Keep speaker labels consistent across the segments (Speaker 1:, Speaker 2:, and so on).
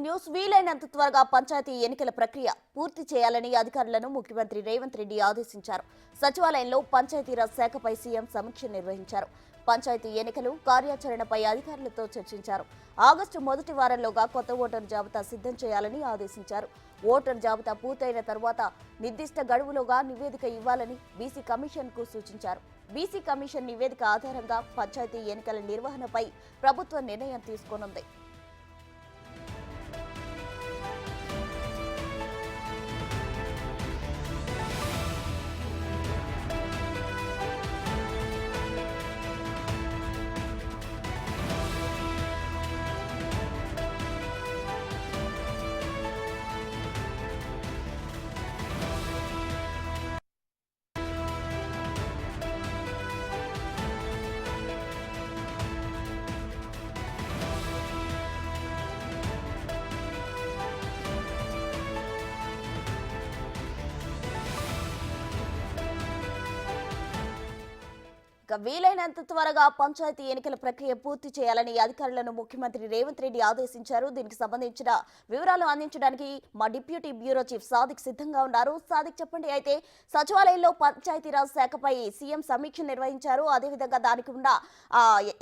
Speaker 1: News వీలైనంత త్వరగా పంచాయతీ ఎన్నికల ప్రక్రియ పూర్తి చేయాలని అధికారులను ముఖ్యమంత్రి రేవంత్ రెడ్డి ఆదేశించారు. సచివాలయంలో పంచాయతీరాజ్ శాఖపై సీఎం సమీక్ష నిర్వహించారు. పంచాయతీ ఎన్నికలు కార్యాచరణపై అధికారులతో చర్చించారు. ఆగస్టు మొదటి వారంలోగా కొత్త ఓటరు జాబితా సిద్ధం చేయాలని ఆదేశించారు. ఓటరు జాబితా పూర్తయిన తర్వాత నిర్దిష్ట గడువులోగా నివేదిక ఇవ్వాలని బీసీ కమిషన్కు సూచించారు. బీసీ కమిషన్ నివేదిక ఆధారంగా పంచాయతీ ఎన్నికల నిర్వహణపై ప్రభుత్వం నిర్ణయం తీసుకోనుంది. వీలైనంత త్వరగా పంచాయతీ ఎన్నికల ప్రక్రియ పూర్తి చేయాలని అధికారులను ముఖ్యమంత్రి రేవంత్ రెడ్డి ఆదేశించారు. దీనికి సంబంధించిన వివరాలు అందించడానికి మా డిప్యూటీ బ్యూరో చీఫ్ సాదిక్ సిద్ధంగా ఉన్నారు. సాదిక్, చెప్పండి. అయితే సచివాలయంలో పంచాయతీరాజ్ శాఖపై సీఎం సమీక్ష నిర్వహించారు. అదేవిధంగా దానికి ఉన్న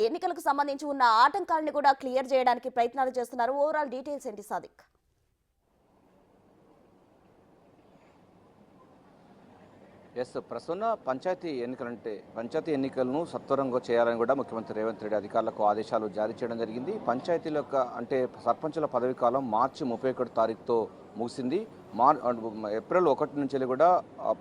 Speaker 1: ఎన్నికలకు సంబంధించి ఉన్న ఆటంకాలను కూడా క్లియర్ చేయడానికి ప్రయత్నాలు చేస్తున్నారు. ఓవరాల్ డీటెయిల్స్ ఏంటి సాదిక్?
Speaker 2: ప్రస్తుత పంచాయతీ ఎన్నికలను సత్వరంగా చేయాలని కూడా ముఖ్యమంత్రి రేవంత్ రెడ్డి అధికారులకు ఆదేశాలు జారీ చేయడం జరిగింది. పంచాయతీల సర్పంచుల పదవీ కాలం మార్చి 31 తారీఖుతో ముగిసింది. ఏప్రిల్ 1 నుంచి కూడా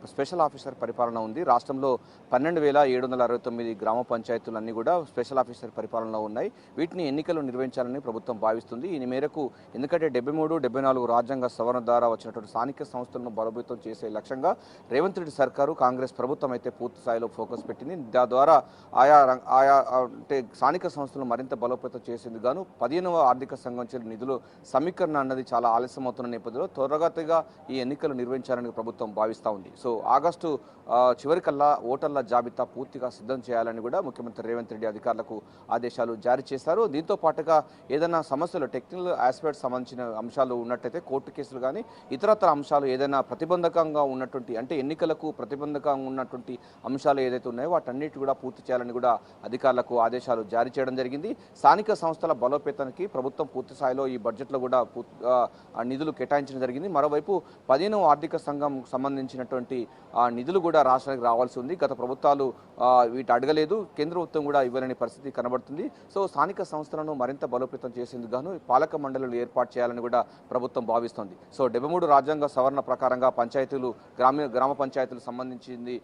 Speaker 2: స్పెషల్ ఆఫీసర్ పరిపాలన ఉంది. రాష్ట్రంలో 12,769 గ్రామ పంచాయతీలన్నీ కూడా స్పెషల్ ఆఫీసర్ పరిపాలనలో ఉన్నాయి. వీటిని ఎన్నికలు నిర్వహించాలని ప్రభుత్వం భావిస్తుంది. ఈ మేరకు ఎందుకంటే 73, 74 రాజ్యాంగ సవరణ ద్వారా వచ్చినటువంటి స్థానిక సంస్థలను బలోపేతం చేసే లక్ష్యంగా రేవంత్ రెడ్డి సర్కారు, కాంగ్రెస్ ప్రభుత్వం అయితే పూర్తి స్థాయిలో ఫోకస్ పెట్టింది. ద్వారా ఆయా స్థానిక సంస్థలను మరింత బలోపేతం చేసేందుకు గాను 15వ ఆర్థిక సంఘం నిధులు సమీకరణ అన్నది చాలా ఆలస్యం అవుతున్న నేపథ్యంలో త్వరగతిగా ఈ ఎన్నికలు నిర్వహించాలని ప్రభుత్వం భావిస్తూ ఉంది. సో ఆగస్టు చివరికల్లా ఓటర్ల జాబితా పూర్తిగా సిద్ధం చేయాలని కూడా ముఖ్యమంత్రి రేవంత్ రెడ్డి అధికారులకు ఆదేశాలు జారీ చేశారు. దీంతో పాటుగా ఏదైనా సమస్యలు టెక్నికల్ ఆస్పెక్ట్ సంబంధించిన అంశాలు ఉన్నట్టయితే కోర్టు కేసులు కానీ ఇతరత్ర అంశాలు ఏదైనా ప్రతిబంధకంగా ఉన్నటువంటి అంటే ఎన్నికలకు ప్రతిబంధకంగా ఉన్నటువంటి అంశాలు ఏదైతే ఉన్నాయో వాటన్నిటి కూడా పూర్తి చేయాలని కూడా అధికారులకు ఆదేశాలు జారీ చేయడం జరిగింది. స్థానిక సంస్థల బలోపేతానికి ప్రభుత్వం పూర్తి స్థాయిలో ఈ బడ్జెట్లో కూడా నిధులు కేటాయించడం జరిగింది. మరోవైపు 15వ ఆర్థిక సంఘం సంబంధించినటువంటి నిధులు కూడా రాష్ట్రానికి రావాల్సి ఉంది. గత ప్రభుత్వాలు వీటి అడగలేదు, కేంద్ర ప్రభుత్వం కూడా ఇవ్వలేని పరిస్థితి కనబడుతుంది. సో స్థానిక సంస్థలను మరింత బలోపేతం చేసేందుకు గాను పాలక మండలులు ఏర్పాటు చేయాలని కూడా ప్రభుత్వం భావిస్తోంది. సో 73 రాజ్యాంగ సవరణ ప్రకారంగా పంచాయతీలు గ్రామ పంచాయతీలు సంబంధించింది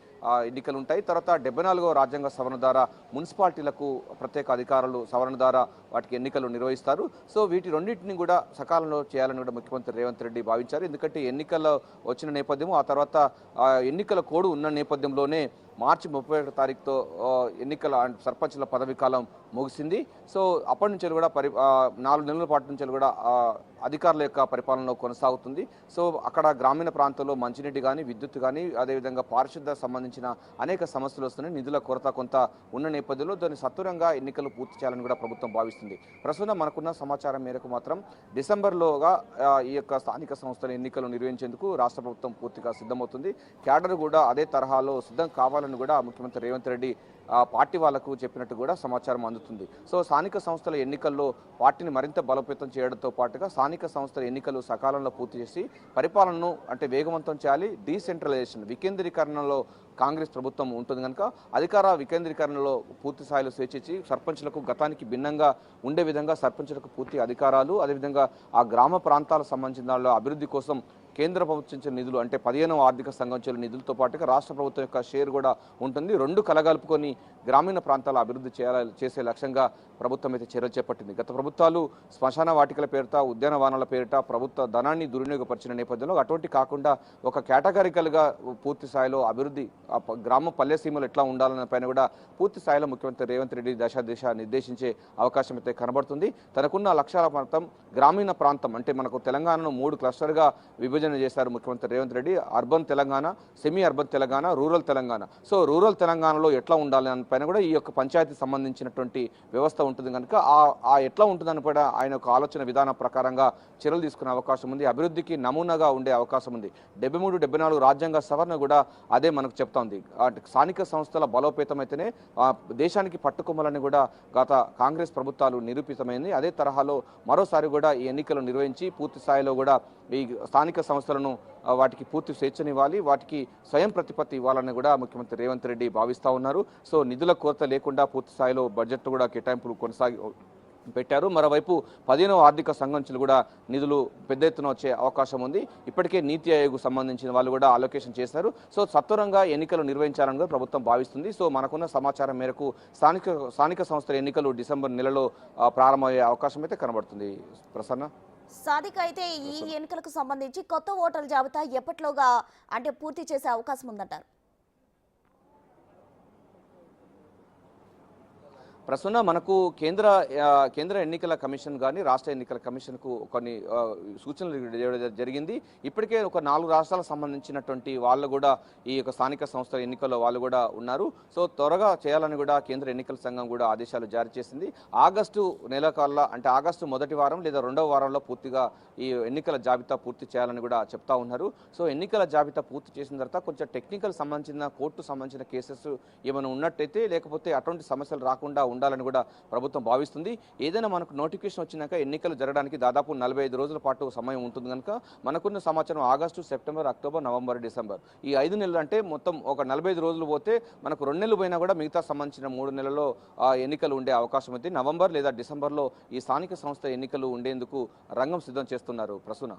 Speaker 2: ఎన్నికలు ఉంటాయి. తర్వాత 74వ రాజ్యాంగ సవరణ ద్వారా మున్సిపాలిటీలకు ప్రత్యేక అధికారులు సవరణ ద్వారా వాటికి ఎన్నికలు నిర్వహిస్తారు. సో వీటి రెండింటిని కూడా సకాలంలో చేయాలని కూడా ముఖ్యమంత్రి రేవంత్ రెడ్డి భావించారు. ఎందుకంటే ఎన్నికల్లో వచ్చిన నేపథ్యము, ఆ తర్వాత ఎన్నికల కోడ్ ఉన్న నేపథ్యంలోనే మార్చి 31 తారీఖుతో ఎన్నికల సర్పంచుల పదవీ కాలం ముగిసింది. సో అప్పటి నుంచి కూడా 4 నెలల పాటు నుంచి కూడా అధికారుల యొక్క పరిపాలనలో కొనసాగుతుంది. సో అక్కడ గ్రామీణ ప్రాంతాల్లో మంచినీటి కానీ, విద్యుత్ కానీ, అదేవిధంగా పారిశుద్ధ సంబంధించిన అనేక సమస్యలు వస్తున్నాయి. నిధుల కొరత కొంత ఉన్న నేపథ్యంలో దాన్ని సత్వరంగా ఎన్నికలు పూర్తి చేయాలని కూడా ప్రభుత్వం భావిస్తుంది. ప్రస్తుతం మనకున్న సమాచారం మేరకు మాత్రం డిసెంబర్లోగా ఈ యొక్క స్థానిక సంస్థల ఎన్నికలు నిర్వహించేందుకు రాష్ట్ర ప్రభుత్వం పూర్తిగా సిద్ధమవుతుంది. క్యాడర్ కూడా అదే తరహాలో సిద్ధం కావాలని కూడా ముఖ్యమంత్రి రేవంత్ రెడ్డి పార్టీ వాళ్లకు చెప్పినట్టు కూడా సమాచారం అందుతుంది. సో స్థానిక సంస్థల ఎన్నికల్లో పార్టీని మరింత బలోపేతం చేయడంతో పాటుగా స్థానిక సంస్థల ఎన్నికలు సకాలంలో పూర్తి చేసి పరిపాలనను వేగవంతం చేయాలి. డీసెంట్రలైజేషన్ వికేంద్రీకరణలో కాంగ్రెస్ ప్రభుత్వం ఉంటుంది కనుక అధికార వికేంద్రీకరణలో పూర్తి స్థాయిలో స్వేచ్ఛించి సర్పంచులకు గతానికి భిన్నంగా ఉండే విధంగా సర్పంచులకు పూర్తి అధికారాలు, అదేవిధంగా ఆ గ్రామ ప్రాంతాలకు సంబంధించిన అభివృద్ధి కోసం కేంద్ర ప్రభుత్వం నిధులు అంటే 15వ ఆర్థిక సంఘం నిధులతో పాటుగా రాష్ట్ర ప్రభుత్వం యొక్క షేర్ కూడా ఉంటుంది. రెండు కలగలుపుకొని గ్రామీణ ప్రాంతాల అభివృద్ధి చేసే లక్ష్యంగా ప్రభుత్వం అయితే చర్యలు చేపట్టింది. గత ప్రభుత్వాలు శ్మశాన వాటికల పేరిట, ఉద్యానవనాల పేరిట ప్రభుత్వ ధనాన్ని దుర్వినియోగపరిచిన నేపథ్యంలో అటువంటి కాకుండా ఒక కేటగారికల్గా పూర్తి స్థాయిలో అభివృద్ధి గ్రామ పల్లె సీమలు ఎట్లా ఉండాలన్న పైన కూడా పూర్తి స్థాయిలో ముఖ్యమంత్రి రేవంత్ రెడ్డి దిశ నిర్దేశించే అవకాశం అయితే కనబడుతుంది. తనకున్న లక్ష్యాల ప్రాంతం గ్రామీణ ప్రాంతం అంటే మనకు తెలంగాణను 3 క్లస్టర్గా విభజించి విభజన చేశారు ముఖ్యమంత్రి Revanth Reddy. Urban Telangana, semi urban Telangana, rural Telangana. So rural తెలంగాణలో ఎట్లా ఉండాలి అని పైన కూడా ఈ యొక్క పంచాయతీ సంబంధించినటువంటి వ్యవస్థ ఉంటుంది కనుక ఆ ఎట్లా ఉంటుందని కూడా ఆయన ఒక ఆలోచన విధానం ప్రకారంగా చర్యలు తీసుకునే అవకాశం ఉంది. అభివృద్ధికి నమూనాగా ఉండే అవకాశం ఉంది. 73, 74 రాజ్యాంగ సవరణ కూడా అదే మనకు చెప్తా ఉంది. స్థానిక సంస్థల బలోపేతమైతేనే దేశానికి పట్టుకొమ్మలని కూడా గత కాంగ్రెస్ ప్రభుత్వాలు నిరూపితమైంది. అదే తరహాలో మరోసారి కూడా ఈ ఎన్నికలు నిర్వహించి పూర్తి స్థాయిలో కూడా ఈ స్థానిక సంస్థలను వాటికి పూర్తి స్వేచ్ఛనివ్వాలి, వాటికి స్వయం ప్రతిపత్తి ఇవ్వాలని కూడా ముఖ్యమంత్రి రేవంత్ రెడ్డి భావిస్తూ ఉన్నారు. సో నిధుల కొరత లేకుండా పూర్తి స్థాయిలో బడ్జెట్ కూడా కేటాయింపులు పెట్టారు. మరోవైపు 15వ ఆర్థిక సంఘంచులు కూడా నిధులు పెద్ద ఎత్తున వచ్చే అవకాశం ఉంది. ఇప్పటికే నీతి ఆయోగ్ సంబంధించిన వాళ్ళు కూడా అలొకేషన్ చేశారు. సో సత్వరంగా ఎన్నికలు నిర్వహించాలని కూడా ప్రభుత్వం భావిస్తుంది. సో మనకున్న సమాచారం మేరకు స్థానిక సంస్థల ఎన్నికలు డిసెంబర్ నెలలో ప్రారంభమయ్యే అవకాశం అయితే కనబడుతుంది. ప్రసన్న,
Speaker 1: సాదిక్, అయితే ఈ ఎన్నికలకు సంబంధించి కొత్త ఓటర్ల జాబితా ఎప్పట్లోగా అంటే పూర్తి చేసే అవకాశం ఉందంటారు?
Speaker 2: ప్రస్తుతం మనకు కేంద్ర ఎన్నికల కమిషన్ కానీ రాష్ట్ర ఎన్నికల కమిషన్కు కొన్ని సూచనలు జరిగింది. ఇప్పటికే ఒక 4 రాష్ట్రాలకు సంబంధించినటువంటి వాళ్ళు కూడా ఈ యొక్క స్థానిక సంస్థల ఎన్నికల్లో వాళ్ళు కూడా ఉన్నారు. సో త్వరగా చేయాలని కూడా కేంద్ర ఎన్నికల సంఘం కూడా ఆదేశాలు జారీ చేసింది. ఆగస్టు నెల కల్లా, అంటే ఆగస్టు మొదటి వారం లేదా రెండవ వారంలో పూర్తిగా ఈ ఎన్నికల జాబితా పూర్తి చేయాలని కూడా చెప్తా ఉన్నారు. సో ఎన్నికల జాబితా పూర్తి చేసిన తర్వాత కొంచెం టెక్నికల్ సంబంధించిన కోర్టు సంబంధించిన కేసెస్ ఏమైనా ఉన్నట్టయితే, లేకపోతే అటువంటి సమస్యలు రాకుండా ఉండాలని కూడా ప్రభుత్వం భావిస్తుంది. ఏదైనా మనకు నోటిఫికేషన్ వచ్చినాక ఎన్నికలు జరగడానికి దాదాపు 45 రోజుల పాటు సమయం ఉంటుంది కనుక మనకున్న సమాచారం August, September, October, November, December ఈ 5 నెలలు, అంటే మొత్తం ఒక 45 రోజులు పోతే మనకు 2 నెలలు పోయినా కూడా మిగతా సంబంధించిన 3 నెలల్లో ఎన్నికలు ఉండే అవకాశం ఉంది. నవంబర్ లేదా డిసెంబర్లో ఈ స్థానిక సంస్థ ఎన్నికలు ఉండేందుకు రంగం సిద్ధం చేస్తున్నారు. ప్రసూన.